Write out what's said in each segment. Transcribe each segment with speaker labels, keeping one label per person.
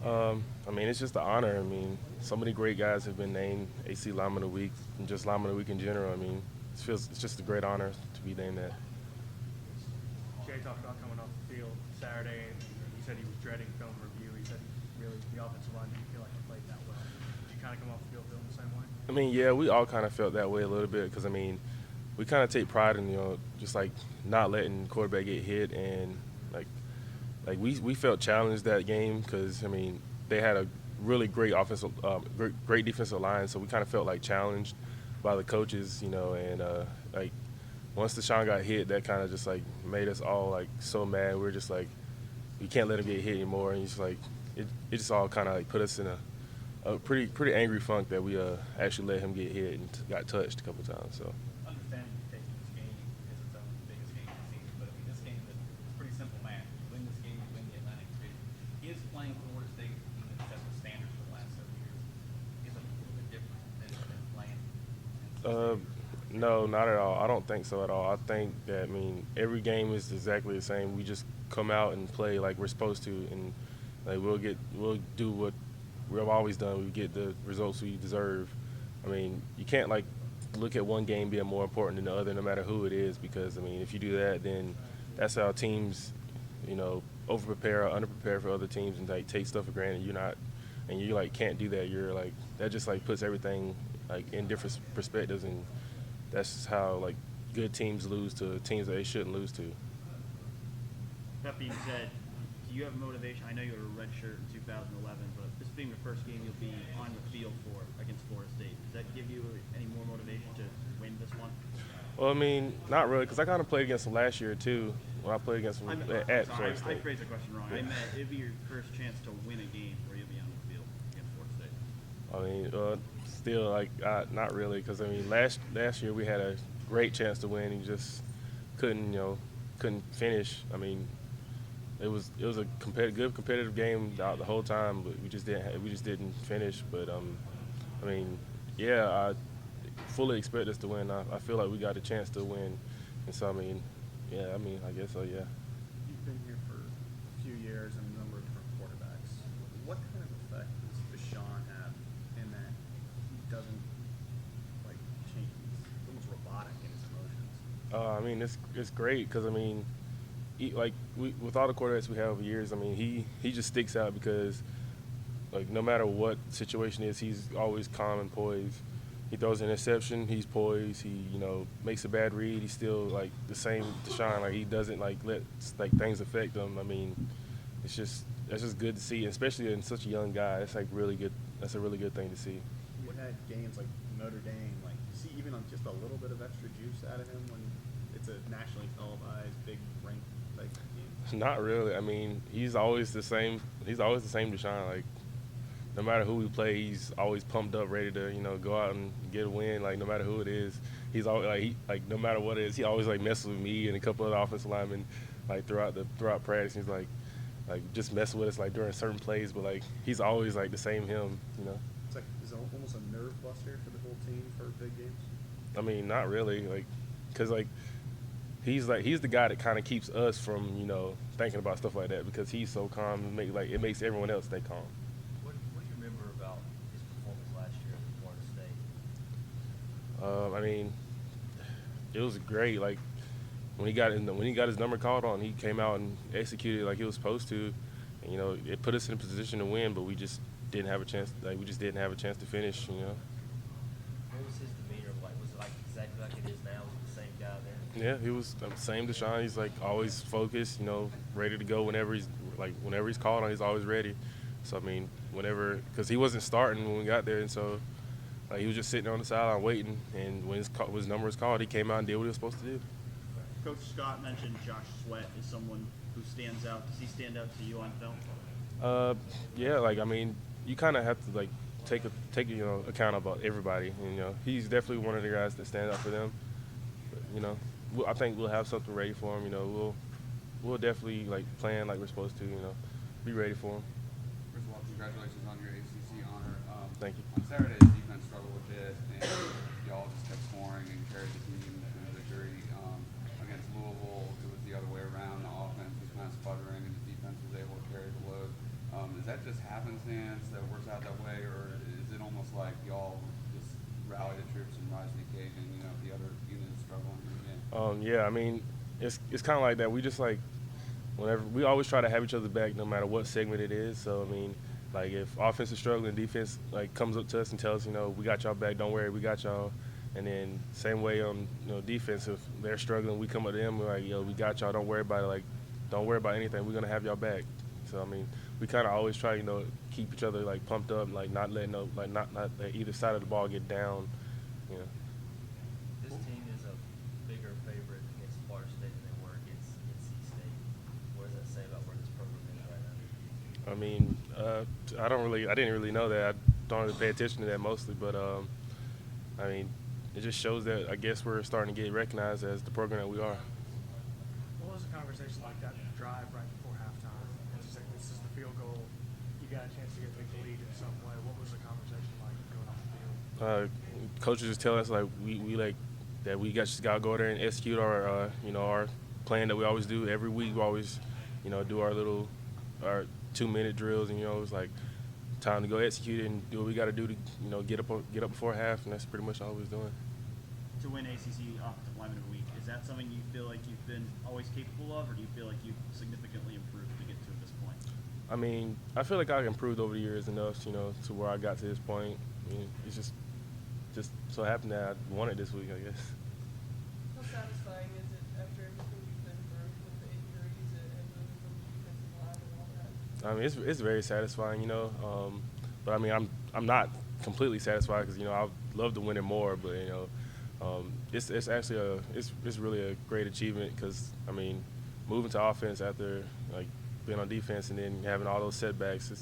Speaker 1: I mean, it's just an honor. I mean, so many great guys have been named AC Lineman of the Week and just Lineman of the Week in general. I mean, it's just a great honor to be named that.
Speaker 2: Jay talked about coming off the field Saturday, and he said he was dreading film review. He said really the offensive line didn't feel like he played that well. Did you kind of come off the field feeling the same way?
Speaker 1: I mean, yeah, we all kind of felt that way a little bit because I mean, we kind of take pride in just like not letting quarterback get hit and like we felt challenged that game because I mean they had a really great offensive, great defensive line, so we kind of felt like challenged by the coaches, and like once Deshaun got hit, that kind of just like made us all like so mad. We were just like, we can't let him get hit anymore, and just like it just all kind of like put us in a pretty angry funk that we actually let him get hit and got touched a couple times. So.
Speaker 3: Understanding you taking this game is its own biggest game of the season, but I mean, this game is pretty simple math. You win this game, you win the Atlantic Division. Is playing Florida State, a team that set the standards for the last several years, is a little bit different than playing
Speaker 1: No, not at all. I don't think so at all. I think that, I mean, every game is exactly the same. We just come out and play like we're supposed to, and like we'll do what we've always done. We get the results we deserve. I mean, you can't like look at one game being more important than the other, no matter who it is, because I mean, if you do that, then that's how teams, over prepare or under prepare for other teams and like take stuff for granted. You like can't do that. You're like that just like puts everything like in different perspectives, and that's just how like good teams lose to teams that they shouldn't lose to.
Speaker 2: That being said, do you have motivation? I know you were a red shirt in 2011, but this being the first game you'll be on the field for against Florida State, does that give you any more motivation to win this one?
Speaker 1: Well, I mean, not really, because I kind of played against them last year too. When I played against them at Florida State.
Speaker 2: I phrased the question wrong. I meant it'd be your first chance to win a game where you'll be on the field against Florida State.
Speaker 1: I mean, still like not really, because I mean last year we had a great chance to win and just couldn't finish. I mean, it was a good competitive game the whole time, but we just didn't finish. But I mean, yeah, I fully expect us to win. I feel like we got a chance to win, and so I mean, yeah, I mean, I guess so, yeah.
Speaker 4: You've been here for a few years and a number of different quarterbacks. What kind of effect does Deshaun have in that he doesn't like change? He's almost robotic in his emotions.
Speaker 1: I mean, it's great because I mean, with all the quarterbacks we have over years, I mean, he just sticks out because like no matter what situation is, he's always calm and poised. He throws an interception, he's poised. He makes a bad read, he's still like the same Deshaun. Like he doesn't like let like things affect him. I mean, that's just good to see, especially in such a young guy. It's like really good. That's a really good thing to see.
Speaker 4: You had games like Notre Dame, like you see even on just a little bit of extra juice out of him when it's a nationally televised big ranked like game.
Speaker 1: Not really. I mean, he's always the same. He's always the same Deshaun. Like no matter who we play, he's always pumped up, ready to go out and get a win. Like no matter who it is, he's always like no matter what it is, he always like messes with me and a couple of the offensive linemen like throughout practice. He's like just messing with us like during certain plays, but like he's always like the same him.
Speaker 4: It's like it's almost a nerve buster for the whole team for big games.
Speaker 1: I mean, not really, like because like he's the guy that kind of keeps us from thinking about stuff like that because he's so calm. It makes everyone else stay calm.
Speaker 5: What do you remember about his performance last year at Florida State?
Speaker 1: I mean, it was great. Like when he got his number called on, he came out and executed like he was supposed to. And, it put us in a position to win, but we just didn't have a chance. Like we just didn't have a chance to finish.
Speaker 5: What was his demeanor like? Was it like exactly like it is now? Was it the same guy there?
Speaker 1: Yeah, he was the same Deshaun. He's like always focused. Ready to go whenever he's called on. He's always ready. So I mean, because he wasn't starting when we got there, and so. He was just sitting on the sideline waiting, and when his number was called, he came out and did what he was supposed to do.
Speaker 2: Coach Scott mentioned Josh Sweat is someone who stands out. Does he stand out to you on film?
Speaker 1: Yeah, like I mean, you kind of have to like take account about everybody. And, he's definitely one of the guys that stand out for them. But, I think we'll have something ready for him. We'll definitely like plan like we're supposed to. Be ready for him.
Speaker 6: First of all, congratulations on your ACC honor.
Speaker 1: Thank you.
Speaker 6: On Saturday, the defense struggled a bit, and y'all just kept scoring and carried the team to the victory. Against Louisville, it was the other way around. The offense was kind of sputtering, and the defense was able to carry the load. is that just happenstance that it works out that way, or is it almost like y'all just rally the troops and rise to the occasion? You know, if the other unit is struggling.
Speaker 1: Yeah, I mean, it's kind of like that. We just like whenever we always try to have each other back, no matter what segment it is. So I mean, like if offense is struggling, defense like comes up to us and tells us, you know, we got y'all back. Don't worry, we got y'all. And then same way defense, if they're struggling, we come up to them, we're like, yo, we got y'all. Don't worry about it. Like, don't worry about anything. We're gonna have y'all back. So I mean, we kind of always try, keep each other like pumped up, like not letting not let either side of the ball get down. You know.
Speaker 5: This team is a bigger favorite against Florida State than they were against NC State. What does that say about where this program is right now?
Speaker 1: I mean, I didn't really know that. I don't really pay attention to that mostly, but I mean, it just shows that I guess we're starting to get recognized as the program that we are.
Speaker 7: What was a conversation like that drive right before halftime? It's just like, this is the field goal. You got a chance to get a big lead in some way. What was the conversation like going off the field?
Speaker 1: Coaches just tell us like we like that we just got to go there and execute our our plan that we always do every week. We always do our 2-minute drills, and it's like time to go execute it and do what we got to do to get up before half, and that's pretty much all we was doing.
Speaker 2: To win ACC Offensive Lineman of the Week, is that something you feel like you've been always capable of, or do you feel like you've significantly improved to get to this point?
Speaker 1: I mean, I feel like I've improved over the years enough, to where I got to this point. I mean, it's just so happened that I won it this week, I guess.
Speaker 8: How satisfying is it after everything you've been through with the injuries and moving from the defensive line and all that?
Speaker 1: I mean, it's very satisfying, but I mean, I'm not completely satisfied because I'd love to win it more, but it's actually it's really a great achievement because I mean, moving to offense after like being on defense and then having all those setbacks,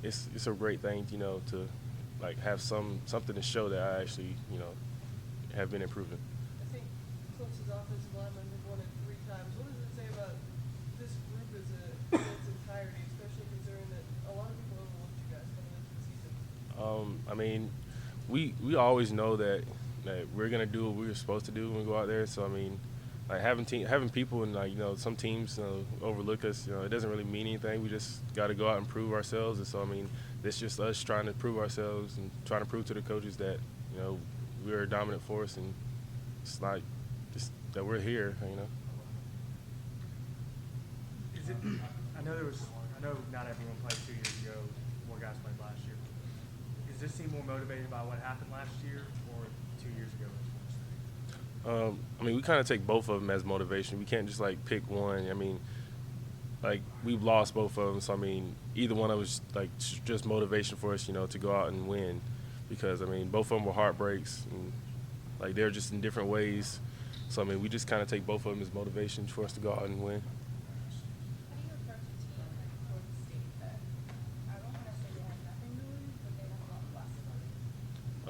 Speaker 1: it's a great thing, to like have something to show that I actually have been improving.
Speaker 8: I think Clemson's offensive linemen have won it 3 times. What does it say about this group in its entirety, especially considering that a lot of people overlooked you guys coming into the season?
Speaker 1: I mean, we always know that we're gonna do what we're supposed to do when we go out there. So I mean, like having people and some teams overlook us, it doesn't really mean anything. We just got to go out and prove ourselves. And so I mean, it's just us trying to prove ourselves and trying to prove to the coaches that we're a dominant force, and it's not just that we're here.
Speaker 7: Is it? I know not everyone played 2 years ago. More guys played last year. Is this team more motivated by what happened last year or 2 years ago?
Speaker 1: I mean, we kind of take both of them as motivation. We can't just like pick one. I mean, like we've lost both of them, so I mean, either one of us like just motivation for us, to go out and win, because I mean, both of them were heartbreaks, and like they're just in different ways. So I mean, we just kind of take both of them as motivation for us to go out and win.
Speaker 9: How do you approach a team like Florida State that I don't want to say they have nothing to lose, but they have a lot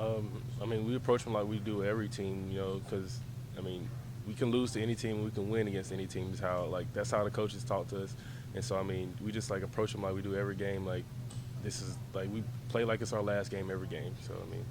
Speaker 9: of losses?
Speaker 1: I mean, we approach them like we do every team, because I mean, we can lose to any team, we can win against any team. That's how the coaches talk to us, and so I mean, we just like approach them like we do every game. Like this is like we play like it's our last game every game. So I mean.